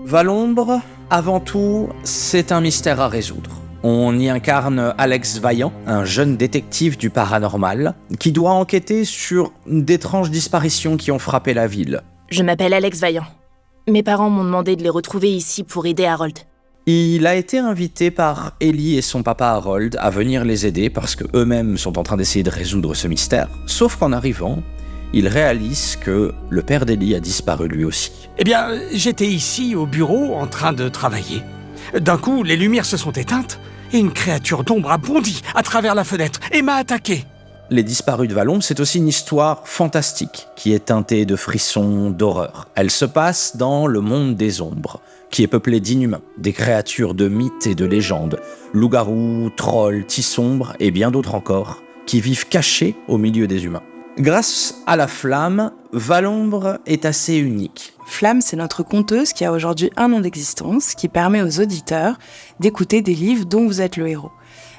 Valombre, avant tout, c'est un mystère à résoudre. On y incarne Alex Vaillant, un jeune détective du paranormal, qui doit enquêter sur d'étranges disparitions qui ont frappé la ville. Je m'appelle Alex Vaillant. Mes parents m'ont demandé de les retrouver ici pour aider Harold. Il a été invité par Ellie et son papa Harold à venir les aider parce qu'eux-mêmes sont en train d'essayer de résoudre ce mystère. Sauf qu'en arrivant, ils réalisent que le père d'Ellie a disparu lui aussi. Eh bien, j'étais ici au bureau en train de travailler. D'un coup, les lumières se sont éteintes et une créature d'ombre a bondi à travers la fenêtre et m'a attaqué. Les disparus de Valombre, c'est aussi une histoire fantastique qui est teintée de frissons, d'horreur. Elle se passe dans le monde des ombres, qui est peuplé d'inhumains, des créatures de mythes et de légendes, loups-garous, trolls, tissombres et bien d'autres encore, qui vivent cachés au milieu des humains. Grâce à la flamme, Valombre est assez unique. Flamme, c'est notre conteuse qui a aujourd'hui 1 an d'existence, qui permet aux auditeurs d'écouter des livres dont vous êtes le héros.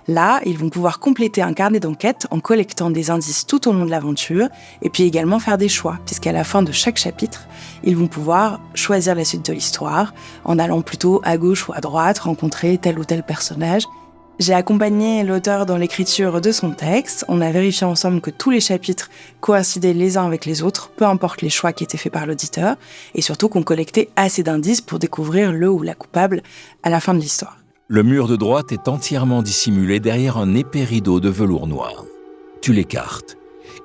Là, ils vont pouvoir compléter un carnet d'enquête en collectant des indices tout au long de l'aventure et puis également faire des choix, puisqu'à la fin de chaque chapitre, ils vont pouvoir choisir la suite de l'histoire en allant plutôt à gauche ou à droite, rencontrer tel ou tel personnage. J'ai accompagné l'auteur dans l'écriture de son texte. On a vérifié ensemble que tous les chapitres coïncidaient les uns avec les autres, peu importe les choix qui étaient faits par l'auditeur, et surtout qu'on collectait assez d'indices pour découvrir le ou la coupable à la fin de l'histoire. Le mur de droite est entièrement dissimulé derrière un épais rideau de velours noir. Tu l'écartes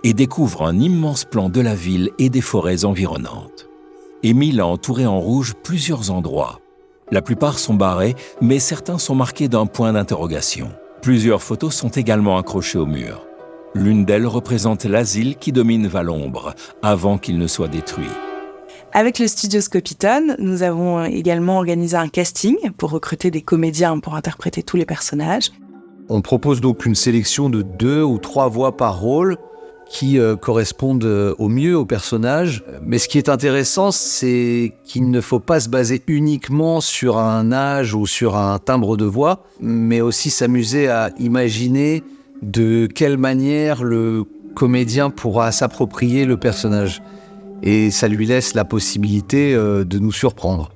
et découvres un immense plan de la ville et des forêts environnantes. Émile a entouré en rouge plusieurs endroits. La plupart sont barrés, mais certains sont marqués d'un point d'interrogation. Plusieurs photos sont également accrochées au mur. L'une d'elles représente l'asile qui domine Valombre, avant qu'il ne soit détruit. Avec le studio Scopiton, nous avons également organisé un casting pour recruter des comédiens pour interpréter tous les personnages. On propose donc une sélection de 2 ou 3 voix par rôle qui correspondent au mieux aux personnages. Mais ce qui est intéressant, c'est qu'il ne faut pas se baser uniquement sur un âge ou sur un timbre de voix, mais aussi s'amuser à imaginer de quelle manière le comédien pourra s'approprier le personnage. Et ça lui laisse la possibilité de nous surprendre.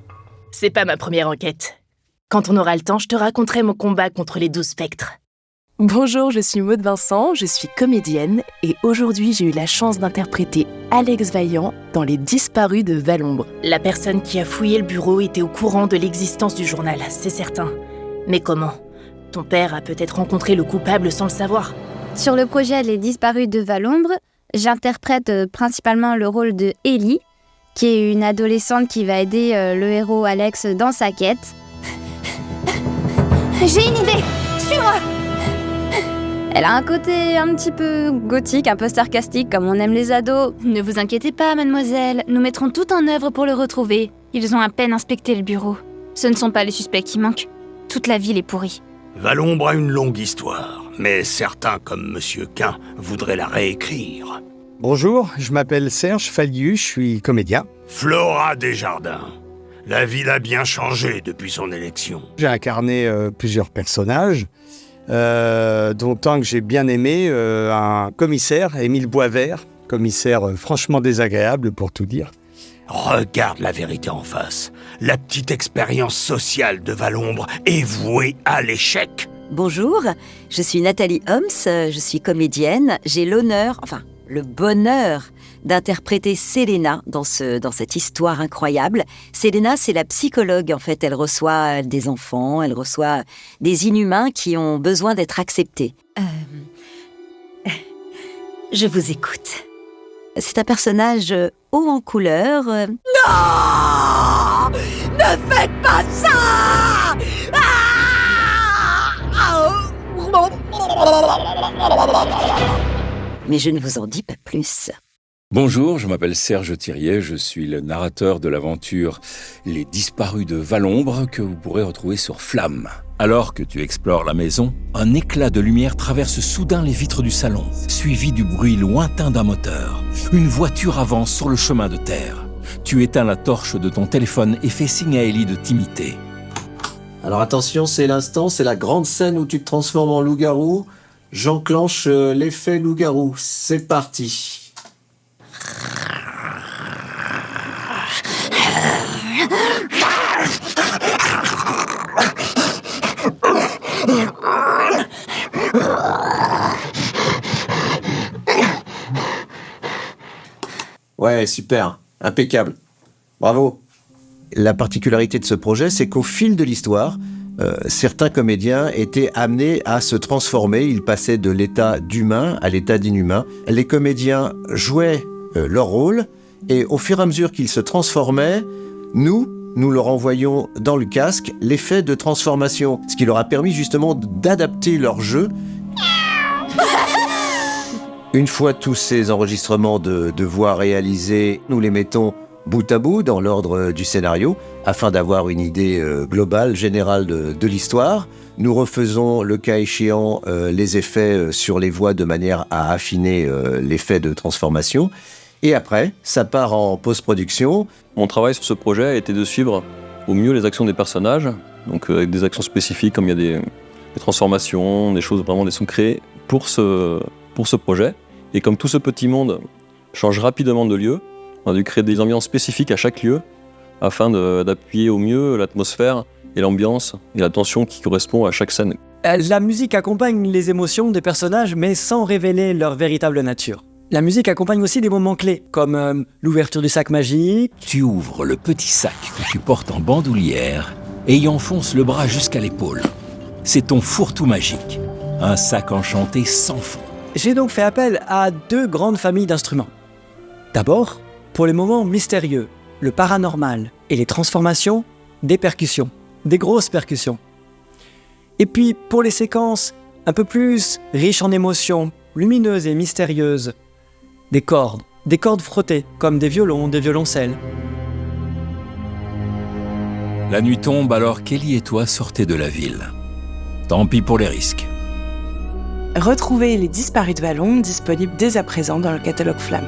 C'est pas ma première enquête. Quand on aura le temps, je te raconterai mon combat contre les 12 spectres. Bonjour, je suis Maude Vincent, je suis comédienne et aujourd'hui j'ai eu la chance d'interpréter Alex Vaillant dans Les Disparus de Valombre. La personne qui a fouillé le bureau était au courant de l'existence du journal, c'est certain. Mais comment ? Ton père a peut-être rencontré le coupable sans le savoir. Sur le projet Les Disparus de Valombre, j'interprète principalement le rôle de Ellie, qui est une adolescente qui va aider le héros Alex dans sa quête. J'ai une idée, suis-moi! Elle a un côté un petit peu gothique, un peu sarcastique, comme on aime les ados. Ne vous inquiétez pas, mademoiselle, nous mettrons tout en œuvre pour le retrouver. Ils ont à peine inspecté le bureau. Ce ne sont pas les suspects qui manquent. Toute la ville est pourrie. Valombre a une longue histoire, mais certains, comme Monsieur Quint, voudraient la réécrire. Bonjour, je m'appelle Serge Falliu, je suis comédien. Flora Desjardins. La ville a bien changé depuis son élection. J'ai incarné plusieurs personnages, dont un que j'ai bien aimé, un commissaire, Émile Boisvert, commissaire franchement désagréable pour tout dire. Regarde la vérité en face. La petite expérience sociale de Valombre est vouée à l'échec. Bonjour, je suis Nathalie Homs, je suis comédienne. J'ai l'honneur, le bonheur d'interpréter Selena dans cette histoire incroyable. Selena, c'est la psychologue, en fait. Elle reçoit des enfants, elle reçoit des inhumains qui ont besoin d'être acceptés. Je vous écoute. C'est un personnage haut en couleur. Non! Ne faites pas ça! Mais je ne vous en dis pas plus. Bonjour, je m'appelle Serge Thiriet, je suis le narrateur de l'aventure Les Disparus de Valombre que vous pourrez retrouver sur Flamme. Alors que tu explores la maison, un éclat de lumière traverse soudain les vitres du salon, suivi du bruit lointain d'un moteur. Une voiture avance sur le chemin de terre. Tu éteins la torche de ton téléphone et fais signe à Ellie de t'imiter. Alors attention, c'est l'instant, c'est la grande scène où tu te transformes en loup-garou. J'enclenche l'effet loup-garou. C'est parti. Ouais, super. Impeccable. Bravo. La particularité de ce projet, c'est qu'au fil de l'histoire, certains comédiens étaient amenés à se transformer. Ils passaient de l'état d'humain à l'état d'inhumain. Les comédiens jouaient leur rôle et au fur et à mesure qu'ils se transformaient, nous leur envoyions dans le casque l'effet de transformation, ce qui leur a permis justement d'adapter leur jeu. Une fois tous ces enregistrements de voix réalisés, nous les mettons bout à bout dans l'ordre du scénario afin d'avoir une idée globale, générale de l'histoire. Nous refaisons, le cas échéant, les effets sur les voix de manière à affiner l'effet de transformation. Et après, ça part en post-production. Mon travail sur ce projet a été de suivre au mieux les actions des personnages, donc avec des actions spécifiques comme il y a des transformations, des choses vraiment, des sons créés pour ce projet. Et comme tout ce petit monde change rapidement de lieu, on a dû créer des ambiances spécifiques à chaque lieu afin d'appuyer au mieux l'atmosphère et l'ambiance et la tension qui correspond à chaque scène. La musique accompagne les émotions des personnages mais sans révéler leur véritable nature. La musique accompagne aussi des moments clés, comme l'ouverture du sac magique. Tu ouvres le petit sac que tu portes en bandoulière et y enfonces le bras jusqu'à l'épaule. C'est ton fourre-tout magique, un sac enchanté sans fond. J'ai donc fait appel à 2 grandes familles d'instruments. D'abord, pour les moments mystérieux, le paranormal et les transformations, des percussions, des grosses percussions. Et puis, pour les séquences un peu plus riches en émotions, lumineuses et mystérieuses, des cordes frottées, comme des violons, des violoncelles. La nuit tombe, alors Kelly et toi sortez de la ville. Tant pis pour les risques. Retrouvez Les Disparus de Vallon, disponible dès à présent dans le catalogue Flamme.